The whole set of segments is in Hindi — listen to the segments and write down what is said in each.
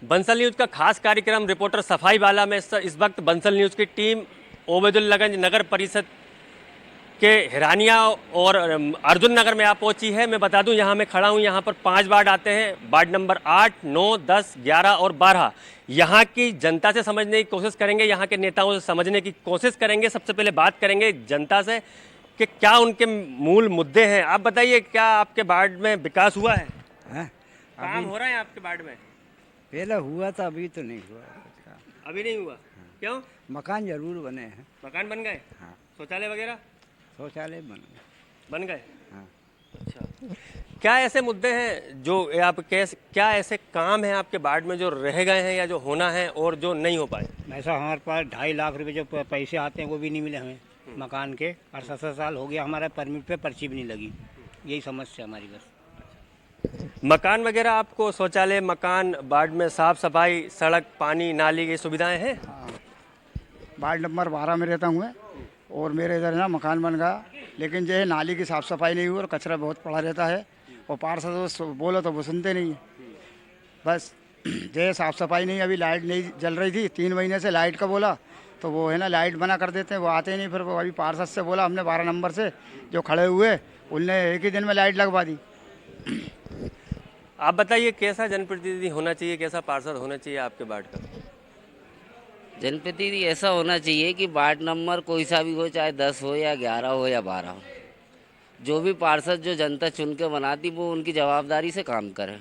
बंसल न्यूज़ का खास कार्यक्रम रिपोर्टर सफाई वाला में इस वक्त बंसल न्यूज़ की टीम ओबेदुल्लागंज नगर परिषद के हिरानिया और अर्जुन नगर में आ पहुंची है। मैं बता दूं, यहाँ मैं खड़ा हूं, यहाँ पर 5 वार्ड आते हैं। वार्ड नंबर 8, 9, 10, 11 और 12। यहाँ की जनता से समझने की कोशिश करेंगे, यहाँ के नेताओं से समझने की कोशिश करेंगे। सबसे पहले बात करेंगे जनता से कि क्या उनके मूल मुद्दे हैं। आप बताइए, क्या आपके वार्ड में विकास हुआ है? हैं? काम हो रहा है आपके वार्ड में? पहले हुआ था, अभी तो नहीं हुआ कुछ का। अभी नहीं हुआ। क्यों? मकान जरूर बने हैं। मकान बन गए? हाँ, शौचालय वगैरह शौचालय बने। बन गए? हाँ, अच्छा, क्या ऐसे मुद्दे हैं जो आप क्या ऐसे काम हैं आपके वार्ड में जो रह गए हैं या जो होना है और जो नहीं हो पाए? ऐसा हमारे पास 2.5 लाख रुपए जो पैसे आते हैं वो भी नहीं मिले हमें मकान के। 68 साल हो गया, हमारा परमिट पे पर्ची भी नहीं लगी। यही समस्या हमारी बस। मकान वगैरह आपको, शौचालय, मकान, वार्ड में साफ सफाई, सड़क, पानी, नाली की सुविधाएं हैं? वार्ड नंबर 12 में रहता हूँ मैं, और मेरे इधर ना मकान बन गया, लेकिन जो है नाली की साफ़ सफाई नहीं हुई और कचरा बहुत पड़ा रहता है। और पार्षद बोलो तो वो सुनते नहीं है। बस जो है साफ़ सफाई नहीं, अभी लाइट नहीं जल रही थी 3 महीने से, लाइट का बोला तो वो है ना लाइट बना कर देते हैं, वो आते ही नहीं। फिर वो अभी पार्षद से बोला हमने 12 नंबर से जो खड़े हुए, उनने एक ही दिन में लाइट लगवा दी। आप बताइए, कैसा जनप्रतिनिधि होना चाहिए, कैसा पार्षद होना चाहिए आपके वार्ड का? जनप्रतिनिधि ऐसा होना चाहिए कि वार्ड नंबर कोई सा भी हो, चाहे 10 हो या 11 हो या 12 हो, जो भी पार्षद जो जनता चुन के बनाती वो उनकी जवाबदारी से काम करे।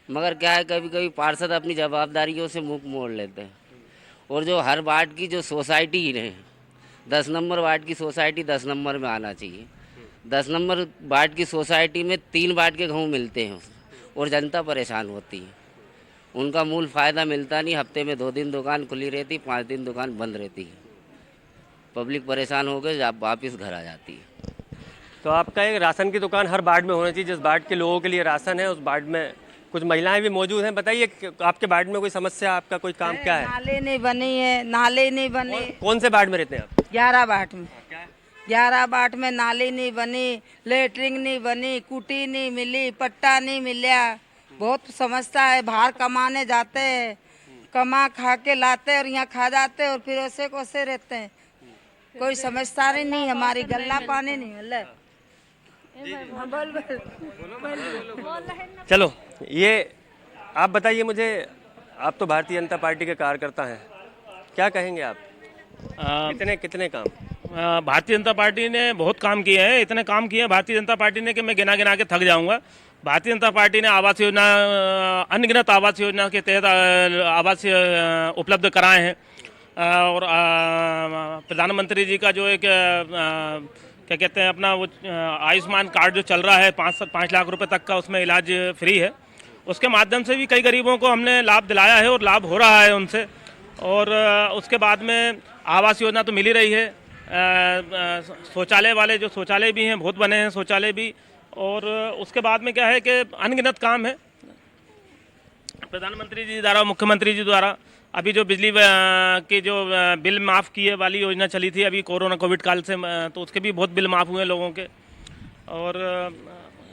मगर क्या है, कभी कभी पार्षद अपनी जवाबदारियों से मुंह मोड़ लेते हैं। और जो हर वार्ड की जो सोसाइटी है, 10 नंबर वार्ड की सोसाइटी 10 नंबर में आना चाहिए। 10 नंबर वार्ड की सोसाइटी में 3 वार्ड के गाँव मिलते हैं और जनता परेशान होती है। उनका मूल फ़ायदा मिलता नहीं। हफ्ते में 2 दिन दुकान खुली रहती, 5 दिन दुकान बंद रहती है। पब्लिक परेशान हो गए, आप वापस घर आ जाती है। तो आपका एक राशन की दुकान हर वार्ड में होना चाहिए, जिस वार्ड के लोगों के लिए राशन है उस वार्ड में कुछ महिलाएं भी मौजूद हैं। बताइए, आपके वार्ड में कोई समस्या, आपका कोई काम क्या है? नाले नहीं बनी है, नाले नहीं बने। कौन से वार्ड में रहते हैं आप? 11 बाट में, क्या है? 11 बाट में नाली नहीं बनी, लेटरिंग नहीं बनी, कुटी नहीं मिली, पट्टा नहीं मिला। बहुत समस्या है। बाहर कमाने जाते हैं, कमा खा के लाते और यहाँ खा जाते और फिर ऐसे कोसे रहते हैं। कोई समझदार ही नहीं, हमारी गल्ला पानी नहीं है। चलो, ये आप बताइए मुझे, आप तो भारतीय जनता पार्टी के कार्यकर्ता हैं, क्या कहेंगे आप? कितने काम? भारतीय जनता पार्टी ने बहुत काम किए हैं। इतने काम किए हैं भारतीय जनता पार्टी ने कि मैं गिना गिना के थक जाऊंगा। भारतीय जनता पार्टी ने आवास योजना, अनगिनत आवास योजना के तहत आवास उपलब्ध कराए हैं। और प्रधानमंत्री जी का जो एक क्या कहते हैं अपना वो आयुष्मान कार्ड जो चल रहा है, 5 लाख रुपए तक का उसमें इलाज फ्री है। उसके माध्यम से भी कई गरीबों को हमने लाभ दिलाया है और लाभ हो रहा है उनसे। और उसके बाद में आवास योजना तो मिल ही रही है। शौचालय वाले जो शौचालय भी हैं, बहुत बने हैं शौचालय भी। और उसके बाद में क्या है कि अनगिनत काम है प्रधानमंत्री जी द्वारा, मुख्यमंत्री जी द्वारा। अभी जो बिजली की जो बिल माफ़ किए वाली योजना चली थी अभी कोरोना कोविड काल से, तो उसके भी बहुत बिल माफ़ हुए लोगों के। और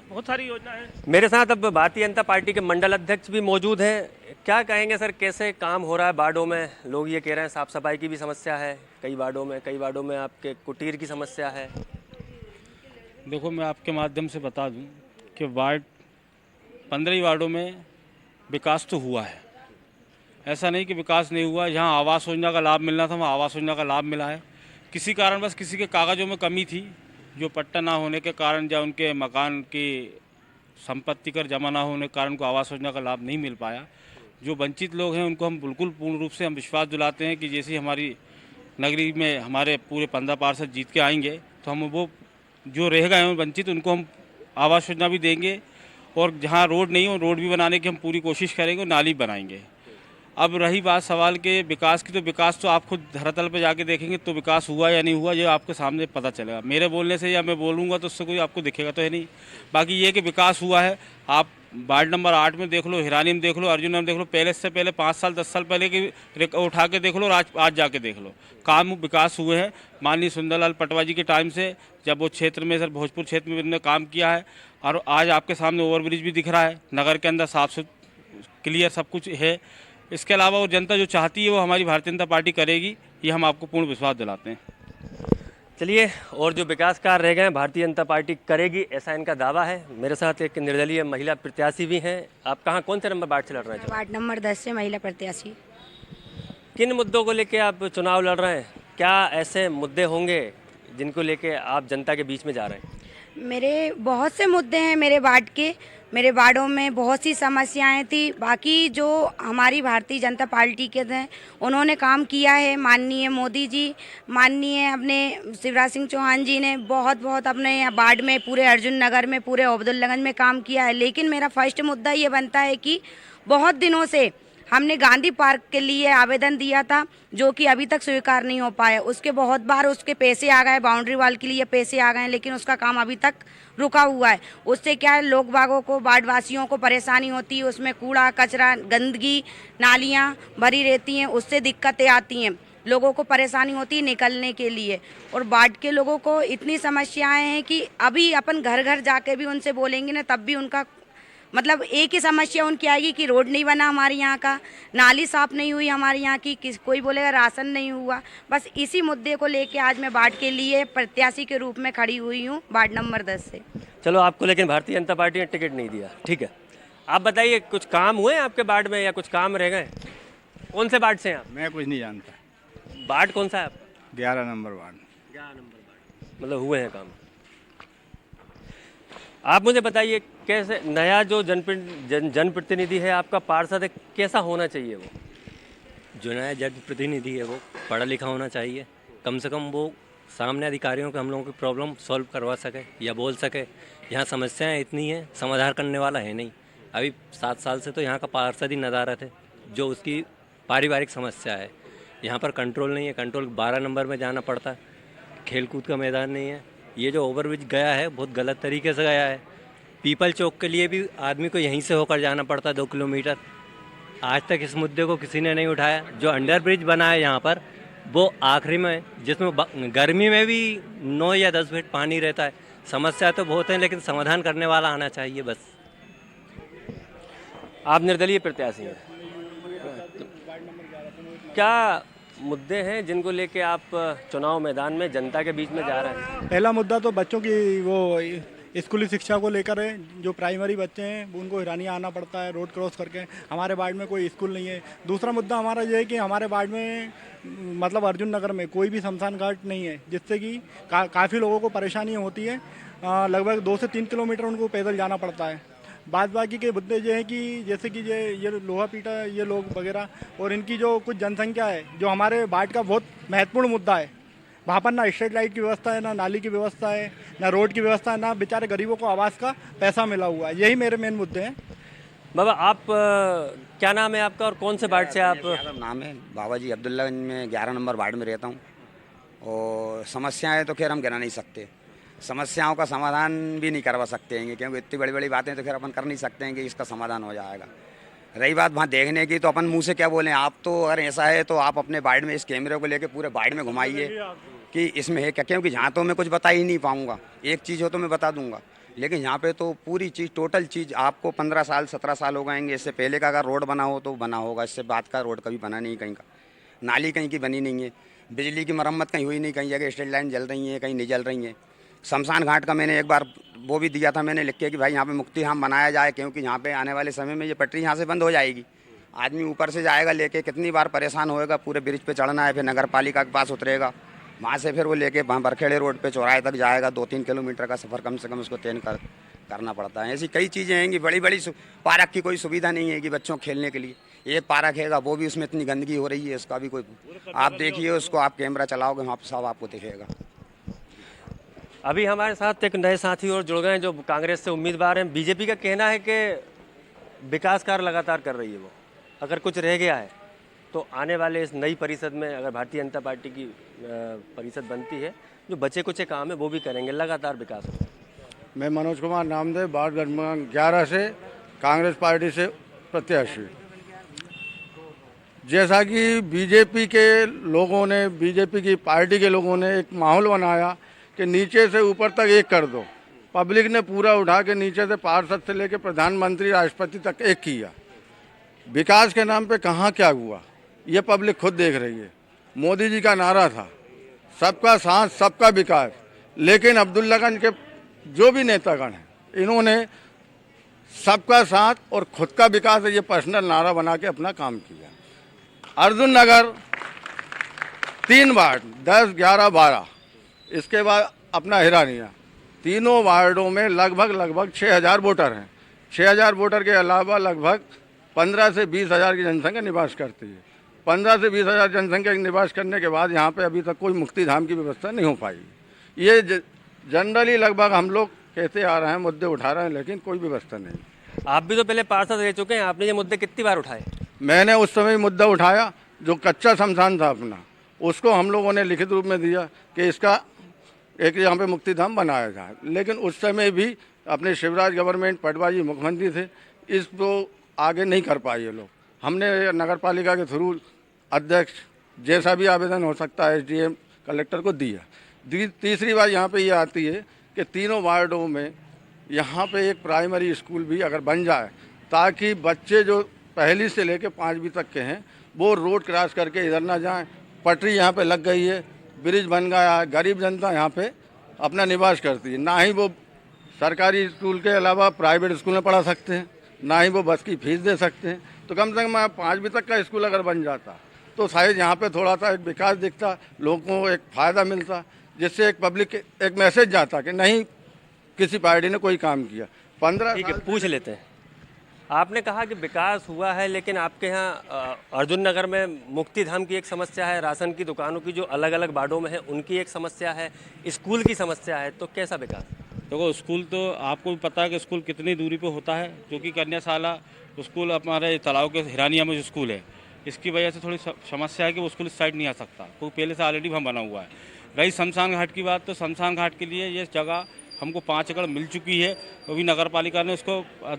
बहुत सारी योजना है। मेरे साथ अब भारतीय जनता पार्टी के मंडल अध्यक्ष भी मौजूद हैं। क्या कहेंगे सर, कैसे काम हो रहा है वार्डों में? लोग ये कह रहे हैं साफ़ सफाई की भी समस्या है कई वार्डों में आपके कुटीर की समस्या है। देखो, मैं आपके माध्यम से बता दूं कि 15 वार्डों में विकास तो हुआ है। ऐसा नहीं कि विकास नहीं हुआ। जहां आवास योजना का लाभ मिलना था वहाँ आवास योजना का लाभ मिला है। किसी कारणवश किसी के कागज़ों में कमी थी, जो पट्टा ना होने के कारण या उनके मकान की संपत्ति कर जमा ना होने के कारण को आवास योजना का लाभ नहीं मिल पाया। जो वंचित लोग हैं उनको हम बिल्कुल पूर्ण रूप से हम विश्वास दिलाते हैं कि जैसे हमारी नगरी में हमारे पूरे 15 पार्षद जीत के आएंगे तो हम वो जो रह गए हैं वंचित उनको हम आवास योजना भी देंगे। और जहाँ रोड नहीं हो रोड भी बनाने की हम पूरी कोशिश करेंगे और नाली बनाएंगे। अब रही बात सवाल के विकास की, तो विकास तो आप खुद धरातल पर जाके देखेंगे तो विकास हुआ या नहीं हुआ ये आपके सामने पता चलेगा। मेरे बोलने से या मैं बोलूँगा तो उससे कोई आपको दिखेगा तो है नहीं। बाकी ये कि विकास हुआ है। आप वार्ड नंबर 8 में देख लो, हिरानी में देख लो, अर्जुन में देख लो, पहले से पहले 5 साल 10 साल पहले की उठा के देख लो और आज जाके देख लो, काम विकास हुए हैं। माननीय सुंदरलाल पटवा जी के टाइम से जब वो क्षेत्र में सर भोजपुर क्षेत्र में उन्होंने काम किया है। और आज आपके सामने ओवरब्रिज भी दिख रहा है, नगर के अंदर साफ क्लियर सब कुछ है। इसके अलावा वो जनता जो चाहती है वो हमारी भारतीय जनता पार्टी करेगी, ये हम आपको पूर्ण विश्वास दिलाते हैं। चलिए, और जो विकास कार्य रह गए हैं भारतीय जनता पार्टी करेगी, ऐसा इनका दावा है। मेरे साथ एक निर्दलीय महिला प्रत्याशी भी हैं। आप कहाँ, कौन से नंबर वार्ड से लड़ रहे हैं? वार्ड नंबर 10 से महिला प्रत्याशी। किन मुद्दों को लेके आप चुनाव लड़ रहे हैं? क्या ऐसे मुद्दे होंगे जिनको लेके आप जनता के बीच में जा रहे हैं? मेरे बहुत से मुद्दे हैं मेरे वार्ड के। मेरे वार्डों में बहुत सी समस्याएं थी। बाकी जो हमारी भारतीय जनता पार्टी के थे उन्होंने काम किया है। माननीय मोदी जी, माननीय अपने शिवराज सिंह चौहान जी ने बहुत अपने वार्ड में, पूरे अर्जुन नगर में, पूरे अब्दुल्लागंज में काम किया है। लेकिन मेरा फर्स्ट मुद्दा ये बनता है कि बहुत दिनों से हमने गांधी पार्क के लिए आवेदन दिया था, जो कि अभी तक स्वीकार नहीं हो पाया। उसके बहुत बार उसके पैसे आ गए, बाउंड्री वॉल के लिए पैसे आ गए, लेकिन उसका काम अभी तक रुका हुआ है। उससे क्या है, लोग बागों को, वार्डवासियों को परेशानी होती है। उसमें कूड़ा कचरा, गंदगी, नालियाँ भरी रहती हैं, उससे दिक्कतें आती हैं। लोगों को परेशानी होती है निकलने के लिए। और वार्ड के लोगों को इतनी समस्याएं हैं कि अभी अपन घर घर जाके भी उनसे बोलेंगे ना, तब भी उनका मतलब एक ही समस्या उनकी आएगी कि रोड नहीं बना हमारे यहाँ का, नाली साफ नहीं हुई हमारे यहाँ की, कोई बोलेगा राशन नहीं हुआ। बस इसी मुद्दे को लेके आज मैं वार्ड के लिए प्रत्याशी के रूप में खड़ी हुई हूँ, वार्ड नंबर 10 से। चलो, आपको लेकिन भारतीय जनता पार्टी ने टिकट नहीं दिया, ठीक है। आप बताइए, कुछ काम हुए हैं आपके वार्ड में या कुछ काम रह गए? कौन से वार्ड से हैं आप? मैं कुछ नहीं जानता। वार्ड कौन सा है आप? 11 नंबर वार्ड। 11 नंबर वार्ड, मतलब हुए हैं काम। आप मुझे बताइए, कैसे नया जो जनप्रतिनिधि है आपका पार्षद है, कैसा होना चाहिए वो? जो नया जनप्रतिनिधि है वो पढ़ा लिखा होना चाहिए। कम से कम वो सामने अधिकारियों के हम लोगों की प्रॉब्लम सॉल्व करवा सके या बोल सके। यहाँ समस्याएं इतनी हैं, समाधान करने वाला है नहीं। अभी 7 साल से तो यहाँ का पार्षद ही नदारत है, जो उसकी पारिवारिक समस्या है। यहाँ पर कंट्रोल नहीं है, कंट्रोल 12 नंबर में जाना पड़ता है। खेलकूद का मैदान नहीं है। ये जो ओवरब्रिज गया है बहुत गलत तरीके से गया है। पीपल चौक के लिए भी आदमी को यहीं से होकर जाना पड़ता है 2 किलोमीटर। आज तक इस मुद्दे को किसी ने नहीं उठाया। जो अंडर ब्रिज बना है यहाँ पर, वो आखिरी में, जिसमें गर्मी में भी 9 या 10 फीट पानी रहता है। समस्या तो बहुत है, लेकिन समाधान करने वाला आना चाहिए बस। आप निर्दलीय प्रत्याशी हैं, क्या मुद्दे हैं जिनको लेके आप चुनाव मैदान में जनता के बीच में जा रहे हैं? पहला मुद्दा तो बच्चों की वो स्कूली शिक्षा को लेकर है। जो प्राइमरी बच्चे हैं उनको हिरानिया आना पड़ता है रोड क्रॉस करके। हमारे वार्ड में कोई स्कूल नहीं है। दूसरा मुद्दा हमारा ये है कि हमारे वार्ड में मतलब अर्जुन नगर में कोई भी शमशान घाट नहीं है, जिससे कि काफ़ी लोगों को परेशानी होती है। लगभग 2 से 3 किलोमीटर उनको पैदल जाना पड़ता है। बाद बाकी के मुद्दे ये हैं कि जैसे कि ये लोहा पीटा ये लोग वगैरह, और इनकी जो कुछ जनसंख्या है, जो हमारे वार्ड का बहुत महत्वपूर्ण मुद्दा है। वहाँ पर ना स्ट्रीट लाइट की व्यवस्था है, ना नाली की व्यवस्था है, ना रोड की व्यवस्था है, ना बेचारे गरीबों को आवास का पैसा मिला हुआ है। यही मेरे मेन मुद्दे हैं। बाबा, आप क्या नाम है आपका और कौन से वार्ड से आप? नाम है बाबा जी, अब्दुल्लागंज में 11 नंबर वार्ड में रहता हूँ। और समस्याएं तो खैर हम गिना नहीं सकते, समस्याओं का समाधान भी नहीं करवा सकते हैं, क्योंकि इतनी बड़ी बड़ी बातें तो खैर अपन कर नहीं सकते हैं कि इसका समाधान हो जाएगा। रही बात वहाँ देखने की, तो अपन मुंह से क्या बोलें। आप तो अगर ऐसा है तो आप अपने वार्ड में इस कैमरे को लेके पूरे वार्ड में घुमाइए कि इसमें है क्या, क्योंकि यहाँ तो मैं कुछ बता ही नहीं पाऊँगा। एक चीज़ हो तो मैं बता दूँगा, लेकिन यहाँ पे तो पूरी चीज़, टोटल चीज़ आपको 15 साल 17 साल हो गएंगे। इससे पहले का अगर रोड बना हो तो बना होगा, इससे बाद का रोड कभी बना नहीं कहीं का। नाली कहीं की बनी नहीं है, बिजली की मरम्मत कहीं हुई नहीं, कहीं जगह स्ट्रीट लाइन जल रही है, कहीं नहीं जल रही है। शमशान घाट का मैंने एक बार वो भी दिया था, मैंने लिख के कि भाई यहाँ पे मुक्तिधाम बनाया जाए, क्योंकि यहाँ पे आने वाले समय में ये पटरी यहाँ से बंद हो जाएगी। आदमी ऊपर से जाएगा लेके, कितनी बार परेशान होएगा। पूरे ब्रिज पे चढ़ना है, फिर नगर पालिका के पास उतरेगा, वहाँ से फिर वो लेके वहाँ बरखेड़े रोड पे चौराहे तक जाएगा। 2-3 किलोमीटर का सफ़र कम से कम उसको तय करना पड़ता है। ऐसी कई चीज़ें हैं कि बड़ी बड़ी पार्क की कोई सुविधा नहीं है कि बच्चों खेलने के लिए। एक पार्क हैगा, वो भी उसमें इतनी गंदगी हो रही है, उसका भी कोई, आप देखिए उसको, आप कैमरा चलाओगे वहाँ सब आपको दिखेगा। अभी हमारे साथ एक नए साथी और जुड़ गए हैं जो कांग्रेस से उम्मीदवार हैं। बीजेपी का कहना है कि विकास कार्य लगातार कर रही है वो, अगर कुछ रह गया है तो आने वाले इस नई परिषद में, अगर भारतीय जनता पार्टी की परिषद बनती है, जो बचे कुछ काम है वो भी करेंगे, लगातार विकास होगा। मैं मनोज कुमार नामदेव, वार्ड नंबर 11 से कांग्रेस पार्टी से प्रत्याशी। जैसा कि बीजेपी के लोगों ने, बीजेपी की पार्टी के लोगों ने एक माहौल बनाया कि नीचे से ऊपर तक एक कर दो, पब्लिक ने पूरा उठा के नीचे से पार्षद से लेकर प्रधानमंत्री राष्ट्रपति तक एक किया। विकास के नाम पे कहाँ क्या हुआ ये पब्लिक खुद देख रही है। मोदी जी का नारा था सबका साथ सबका विकास, लेकिन अब्दुल्लागंज के जो भी नेतागण हैं इन्होंने सबका साथ और खुद का विकास ये पर्सनल नारा बना के अपना काम किया। अर्जुन नगर 3 वार्ड 10, 11, 12, इसके बाद अपना हिरानिया, तीनों वार्डों में लगभग 6,000 वोटर हैं। 6,000 वोटर के अलावा लगभग 15 से 20 हज़ार की जनसंख्या निवास करती है। 15 से 20 हज़ार जनसंख्या की निवास करने के बाद यहाँ पे अभी तक कोई मुक्ति धाम की व्यवस्था नहीं हो पाई। ये जनरली लगभग हम लोग कहते आ रहे हैं, मुद्दे उठा रहे हैं, लेकिन कोई व्यवस्था नहीं। आप भी तो पहले पार्षद रह चुके हैं, आपने ये मुद्दे कितनी बार उठाए? मैंने उस समय मुद्दा उठाया, जो कच्चा शमशान था अपना, उसको हम लोगों ने लिखित रूप में दिया कि इसका एक यहाँ पे मुक्तिधाम बनाया जाए। लेकिन उस समय भी अपने शिवराज गवर्नमेंट, पटवा जी मुख्यमंत्री थे, इसको आगे नहीं कर पाए ये लोग। हमने नगर पालिका के थ्रू अध्यक्ष जैसा भी आवेदन हो सकता है SDM कलेक्टर को दिया। तीसरी बात यहाँ पे ये आती है कि तीनों वार्डों में यहाँ पे एक प्राइमरी स्कूल भी अगर बन जाए, ताकि बच्चे जो पहली से लेकर 5वीं तक के हैं वो रोड क्रॉस करके इधर ना जाएं। पटरी यहाँ पे लग गई है, ब्रिज बन गया है, गरीब जनता यहाँ पे अपना निवास करती है। ना ही वो सरकारी स्कूल के अलावा प्राइवेट स्कूल में पढ़ा सकते हैं, ना ही वो बस की फीस दे सकते हैं। तो कम से कम 5वीं तक का स्कूल अगर बन जाता तो शायद यहाँ पे थोड़ा सा एक विकास दिखता, लोगों को एक फ़ायदा मिलता, जिससे एक पब्लिक एक मैसेज जाता कि नहीं किसी पार्टी ने कोई काम किया। 15 ठीक है, पूछ लेते हैं। आपने कहा कि विकास हुआ है, लेकिन आपके यहाँ अर्जुन नगर में मुक्ति धाम की एक समस्या है, राशन की दुकानों की जो अलग अलग वार्डों में है उनकी एक समस्या है, स्कूल की समस्या है, तो कैसा विकास? देखो स्कूल तो आपको भी पता है कि स्कूल कितनी दूरी पे होता है, जो कि कन्याशाला स्कूल हमारे तालाब के हिरानिया में जो स्कूल है, इसकी वजह से थोड़ी समस्या है कि वो स्कूल इस साइड नहीं आ सकता, वो पहले से ऑलरेडी वहाँ बना हुआ है। रही शमशान घाट की बात, तो शमशान घाट के लिए ये जगह हमको 5 एकड़ मिल चुकी है, वो भी नगर पालिका ने उसको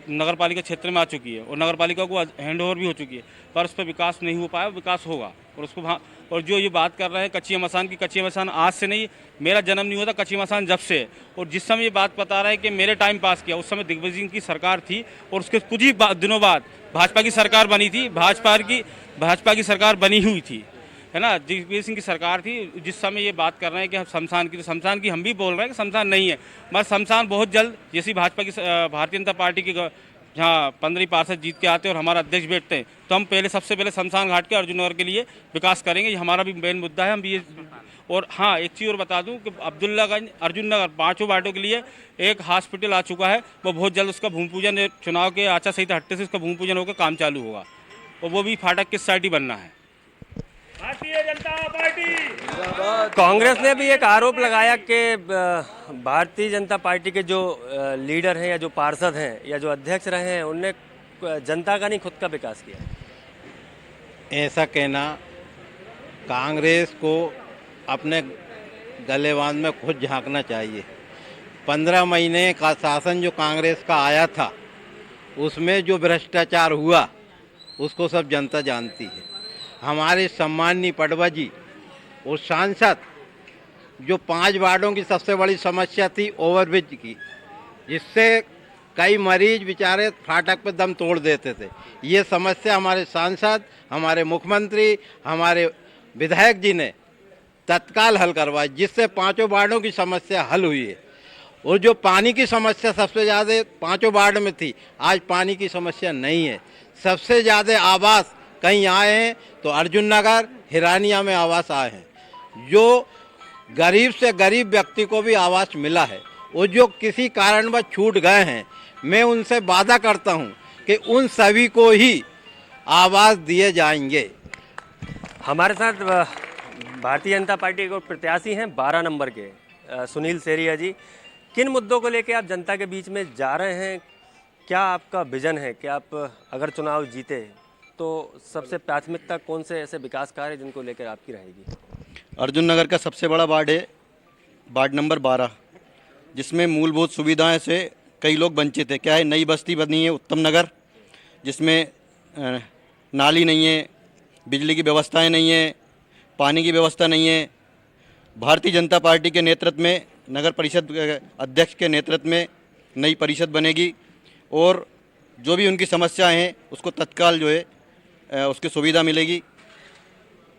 नगर पालिका क्षेत्र में आ चुकी है और नगर पालिका को हैंड ओवर भी हो चुकी है, पर उस पर विकास नहीं हो पाया। विकास होगा और उसको वहाँ, और जो ये बात कर रहे हैं कच्ची मसान की, कच्ची मसान आज से नहीं, मेरा जन्म नहीं हुआ था कच्ची मसान जब से। और जिस समय ये बात बता रहा है कि मेरे टाइम पास किया, उस समय दिग्विजय सिंह की सरकार थी और उसके कुछ ही दिनों बाद भाजपा की सरकार बनी थी, भाजपा की सरकार बनी हुई थी, है ना, दिग्विजय सिंह की सरकार थी। जिस समय ये बात कर रहे हैं कि हम शमशान की, तो शमशान की हम भी बोल रहे हैं कि शमशान नहीं है, मगर शमशान बहुत जल्द, जैसी भाजपा की भारतीय जनता पार्टी की जहाँ 15 पार्षद जीत के आते हैं और हमारा अध्यक्ष बैठते हैं, तो हम सबसे पहले शमशान घाट के अर्जुन नगर के लिए विकास करेंगे। ये हमारा भी मेन मुद्दा है, हम भी ये। और हाँ, एक चीज़ और बता दूं कि अब्दुल्लागंज अर्जुन नगर 5 वार्डों के लिए एक हॉस्पिटल आ चुका है, वो बहुत जल्द उसका भूमि पूजन, चुनाव के आचार संहिता हटने से उसका भूमि पूजन होकर काम चालू होगा, और वो भी फाटक किस साइड ही बनना है। भारतीय जनता पार्टी। कांग्रेस ने भी एक आरोप लगाया कि भारतीय जनता पार्टी के जो लीडर हैं या जो पार्षद हैं या जो अध्यक्ष रहे हैं, उनने जनता का नहीं खुद का विकास किया। ऐसा कहना कांग्रेस को अपने गलेबान में खुद झांकना चाहिए। 15 महीने का शासन जो कांग्रेस का आया था, उसमें जो भ्रष्टाचार हुआ उसको सब जनता जानती है। हमारे सम्माननीय पटवा जी और सांसद, जो 5 वार्डों की सबसे बड़ी समस्या थी ओवरब्रिज की, जिससे कई मरीज बेचारे फाटक पे दम तोड़ देते थे, ये समस्या हमारे सांसद, हमारे मुख्यमंत्री, हमारे विधायक जी ने तत्काल हल करवाई, जिससे 5 वार्डों की समस्या हल हुई है। और जो पानी की समस्या सबसे ज़्यादा 5 वार्ड में थी, आज पानी की समस्या नहीं है। सबसे ज़्यादा आवास कहीं आए हैं तो अर्जुन नगर, हिरानिया में आवास आए हैं, जो गरीब से गरीब व्यक्ति को भी आवास मिला है। और जो किसी कारणवश छूट गए हैं, मैं उनसे वादा करता हूं कि उन सभी को ही आवास दिए जाएंगे। हमारे साथ भारतीय जनता पार्टी के प्रत्याशी हैं 12 नंबर के सुनील सेरिया जी। किन मुद्दों को लेकर आप जनता के बीच में जा रहे हैं? क्या आपका विजन है कि आप अगर चुनाव जीते तो सबसे प्राथमिकता कौन से ऐसे विकास कार्य जिनको लेकर आपकी रहेगी? अर्जुन नगर का सबसे बड़ा वार्ड है वार्ड नंबर 12, जिसमें मूलभूत सुविधाएं से कई लोग वंचित है। क्या है, नई बस्ती बनी है उत्तम नगर, जिसमें नाली नहीं है, बिजली की व्यवस्थाएं नहीं है, पानी की व्यवस्था नहीं है। भारतीय जनता पार्टी के नेतृत्व में, नगर परिषद अध्यक्ष के नेतृत्व में नई परिषद बनेगी और जो भी उनकी समस्याएं हैं उसको तत्काल जो है उसकी सुविधा मिलेगी।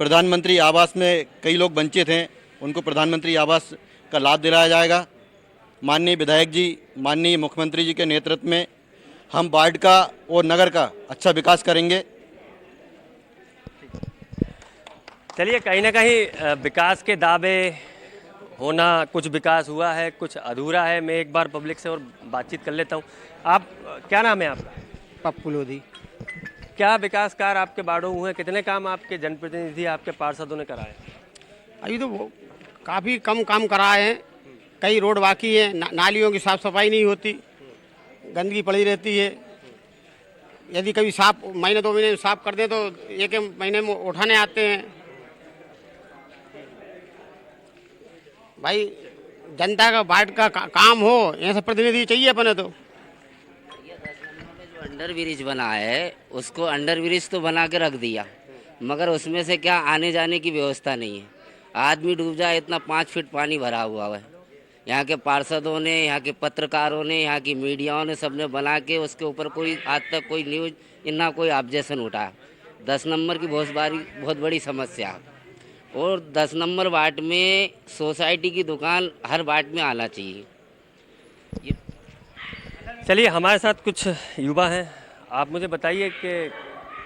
प्रधानमंत्री आवास में कई लोग वंचित हैं, उनको प्रधानमंत्री आवास का लाभ दिलाया जाएगा। माननीय विधायक जी, माननीय मुख्यमंत्री जी के नेतृत्व में हम वार्ड का और नगर का अच्छा विकास करेंगे। चलिए, कहीं ना कहीं विकास के दावे होना, कुछ विकास हुआ है, कुछ अधूरा है। मैं एक बार पब्लिक से और बातचीत कर लेता हूँ। आप, क्या नाम है आपका? पप्पू लोधी। क्या विकास कार्य आपके वार्डों में हुए? कितने काम आपके जनप्रतिनिधि, आपके पार्षदों ने कराए? अभी तो काफ़ी कम काम कराए हैं। कई रोड बाकी है, नालियों की साफ सफाई नहीं होती, गंदगी पड़ी रहती है। यदि कभी साफ महीने 2 महीने में साफ कर दें तो 1 महीने में उठाने आते हैं। भाई जनता का वार्ड का काम हो, ऐसा प्रतिनिधि चाहिए अपने। तो जो अंडर ब्रिज बना है उसको अंडर ब्रिज तो बना के रख दिया, मगर उसमें से क्या आने जाने की व्यवस्था नहीं है। आदमी डूब जाए इतना 5 फीट पानी भरा हुआ है। यहाँ के पार्षदों ने, यहाँ के पत्रकारों ने, यहाँ की मीडियाओं ने, सबने बना के उसके ऊपर कोई आज तक कोई न्यूज ना कोई ऑब्जेक्शन उठाया। 10 नंबर की बहुत बड़ी समस्या है। और 10 नंबर वार्ड में सोसाइटी की दुकान हर वार्ड में आना चाहिए। चलिए, हमारे साथ कुछ युवा हैं। आप मुझे बताइए कि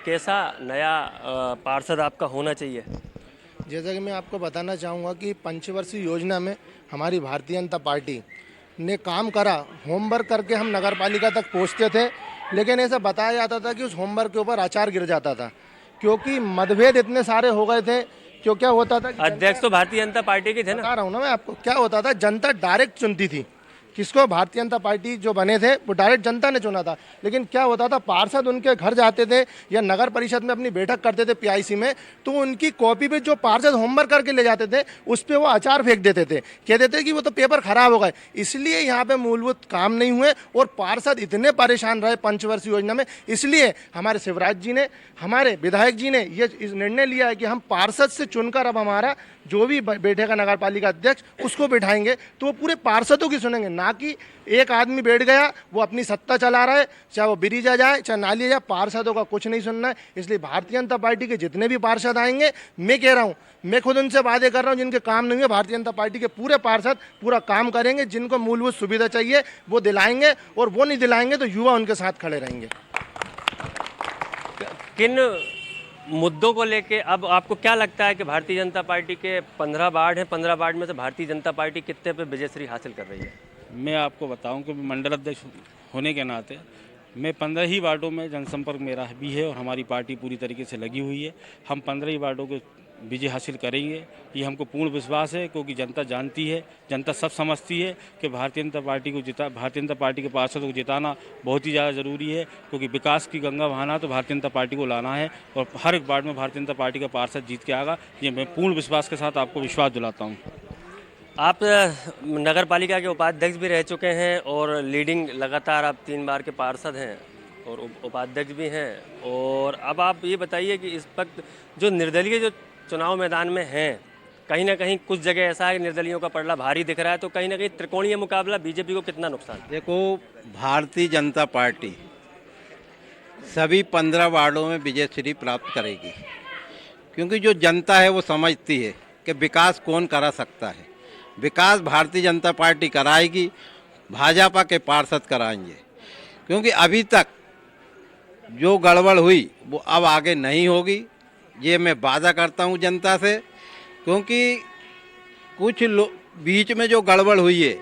कैसा नया पार्षद आपका होना चाहिए? जैसा कि मैं आपको बताना चाहूँगा कि पंचवर्षीय योजना में हमारी भारतीय जनता पार्टी ने काम करा। होमवर्क करके हम नगर पालिका तक पहुँचते थे, लेकिन ऐसा बताया जाता था कि उस होमवर्क के ऊपर अचार गिर जाता था, क्योंकि मतभेद इतने सारे हो गए थे। क्यों क्या होता था, अध्यक्ष तो भारतीय जनता पार्टी के थे ना। बता रहा हूँ ना मैं आपको, क्या होता था, जनता डायरेक्ट चुनती थी किसको। भारतीय जनता पार्टी जो बने थे वो डायरेक्ट जनता ने चुना था। लेकिन क्या होता था, पार्षद उनके घर जाते थे या नगर परिषद में अपनी बैठक करते थे पीआईसी में, तो उनकी कॉपी पे जो पार्षद होमवर्क करके ले जाते थे उस पर वो अचार फेंक देते थे, कहते थे कि वो तो पेपर खराब हो गए। इसलिए यहाँ पे मूलभूत काम नहीं हुए और पार्षद इतने परेशान रहे पंचवर्षीय योजना में। इसलिए हमारे शिवराज जी ने, हमारे विधायक जी ने ये निर्णय लिया है कि हम पार्षद से चुनकर अब हमारा जो भी बैठेगा नगर पालिका अध्यक्ष उसको बैठाएंगे, तो वो पूरे पार्षदों की सुनेंगे, ना कि एक आदमी बैठ गया वो अपनी सत्ता चला रहा है, चाहे वो ब्रिज आ जाए चाहे नाली आ जाए, पार्षदों का कुछ नहीं सुनना है। इसलिए भारतीय जनता पार्टी के जितने भी पार्षद आएंगे, मैं कह रहा हूँ, मैं खुद उनसे वादे कर रहा हूँ, जिनके काम नहीं हुए भारतीय जनता पार्टी के पूरे पार्षद पूरा काम करेंगे। जिनको मूलभूत सुविधा चाहिए वो दिलाएंगे, और वो नहीं दिलाएंगे तो युवा उनके साथ खड़े रहेंगे। किन मुद्दों को लेके अब आपको क्या लगता है कि भारतीय जनता पार्टी के 15 वार्ड हैं, 15 वार्ड में से भारतीय जनता पार्टी कितने पे विजयश्री हासिल कर रही है? मैं आपको बताऊं कि मंडल अध्यक्ष होने के नाते मैं 15 ही वार्डों में जनसंपर्क मेरा भी है और हमारी पार्टी पूरी तरीके से लगी हुई है। हम 15 ही वार्डों के विजय हासिल करेंगे, ये हमको पूर्ण विश्वास है, क्योंकि जनता जानती है, जनता सब समझती है कि भारतीय जनता पार्टी के पार्षदों को जिताना बहुत ही ज़्यादा ज़रूरी है, क्योंकि विकास की गंगा बहाना तो भारतीय जनता पार्टी को लाना है और हर एक वार्ड में भारतीय जनता पार्टी का पार्षद जीत के आएगा। ये मैं पूर्ण विश्वास के साथ आपको विश्वास दिलाता हूँ। आप नगर पालिका के उपाध्यक्ष भी रह चुके हैं और लीडिंग लगातार आप 3 बार के पार्षद हैं और उपाध्यक्ष भी हैं, और अब आप ये बताइए कि इस वक्त जो निर्दलीय जो चुनाव मैदान में हैं, कहीं ना कहीं कुछ जगह ऐसा है कि निर्दलियों का पलड़ा भारी दिख रहा है, तो कहीं ना कहीं त्रिकोणीय मुकाबला बीजेपी को कितना नुकसान? देखो, भारतीय जनता पार्टी सभी 15 वार्डों में विजयश्री प्राप्त करेगी, क्योंकि जो जनता है वो समझती है कि विकास कौन करा सकता है। विकास भारतीय जनता पार्टी कराएगी, भाजपा के पार्षद कराएंगे, क्योंकि अभी तक जो गड़बड़ हुई वो अब आगे नहीं होगी, ये मैं वादा करता हूँ जनता से। क्योंकि कुछ बीच में जो गड़बड़ हुई है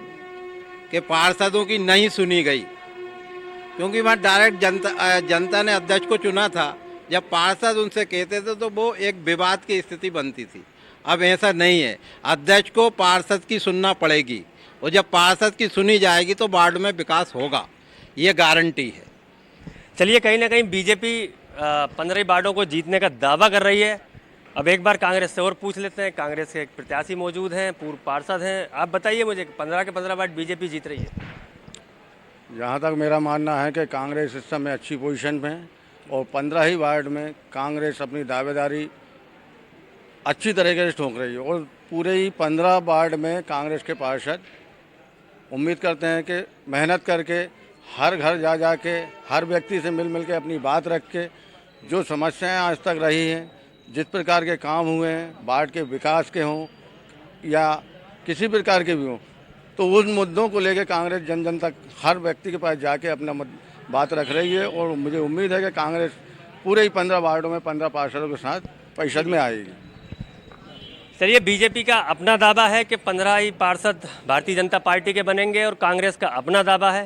कि पार्षदों की नहीं सुनी गई, क्योंकि वहाँ डायरेक्ट जनता ने अध्यक्ष को चुना था। जब पार्षद उनसे कहते थे तो वो एक विवाद की स्थिति बनती थी। अब ऐसा नहीं है, अध्यक्ष को पार्षद की सुनना पड़ेगी, और जब पार्षद की सुनी जाएगी तो वार्ड में विकास होगा, ये गारंटी है। चलिए, कहीं ना कहीं बीजेपी 15 वार्डों को जीतने का दावा कर रही है। अब एक बार कांग्रेस से और पूछ लेते हैं। कांग्रेस के एक प्रत्याशी मौजूद हैं, पूर्व पार्षद हैं। आप बताइए मुझे, 15 के 15 वार्ड बीजेपी जीत रही है? जहाँ तक मेरा मानना है कि कांग्रेस इस समय अच्छी पोजीशन में है और 15 ही वार्ड में कांग्रेस अपनी दावेदारी अच्छी तरीके से ठोक रही है, और पूरे ही 15 वार्ड में कांग्रेस के पार्षद उम्मीद करते हैं कि मेहनत करके हर घर जा के हर व्यक्ति से मिल के अपनी बात रख के जो समस्याएं आज तक रही हैं, जिस प्रकार के काम हुए हैं, वार्ड के विकास के हों या किसी प्रकार के भी हों, तो उन मुद्दों को लेकर कांग्रेस जन जन तक हर व्यक्ति के पास जाके अपना बात रख रही है। और मुझे उम्मीद है कि कांग्रेस पूरे ही 15 वार्डों में 15 पार्षदों के साथ परिषद में आएगी। चलिए, बीजेपी का अपना दावा है कि 15 ही पार्षद भारतीय जनता पार्टी के बनेंगे और कांग्रेस का अपना दावा है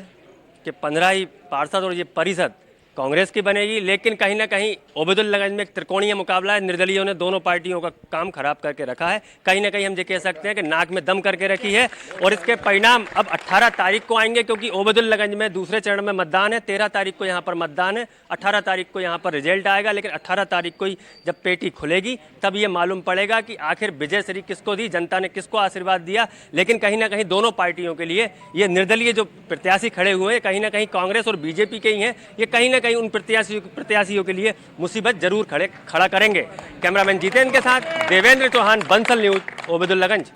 कि 15 ही पार्षद और ये परिषद कांग्रेस की बनेगी। लेकिन कहीं ना कहीं ओबेदुल्लागंज में एक त्रिकोणीय मुकाबला है। निर्दलीयों ने दोनों पार्टियों का काम खराब करके रखा है। कहीं ना कहीं हम ये कह सकते हैं कि नाक में दम करके रखी है। और इसके परिणाम अब 18 तारीख को आएंगे, क्योंकि ओबेदुल्लागंज में दूसरे चरण में मतदान है। 13 तारीख को यहाँ पर मतदान है, 18 तारीख को यहाँ पर रिजल्ट आएगा। लेकिन 18 तारीख को ही जब पेटी खुलेगी तब ये मालूम पड़ेगा कि आखिर विजय श्री किसको दी, जनता ने किसको आशीर्वाद दिया। लेकिन कहीं ना कहीं दोनों पार्टियों के लिए ये निर्दलीय जो प्रत्याशी खड़े हुए हैं, कहीं ना कहीं कांग्रेस और बीजेपी के ही हैं, ये कहीं ना कहीं उन प्रत्याशियों के लिए मुसीबत जरूर खड़ा करेंगे। कैमरामैन जितेंद्र के साथ देवेंद्र चौहान, बंसल न्यूज, ओबेदुल्लागंज।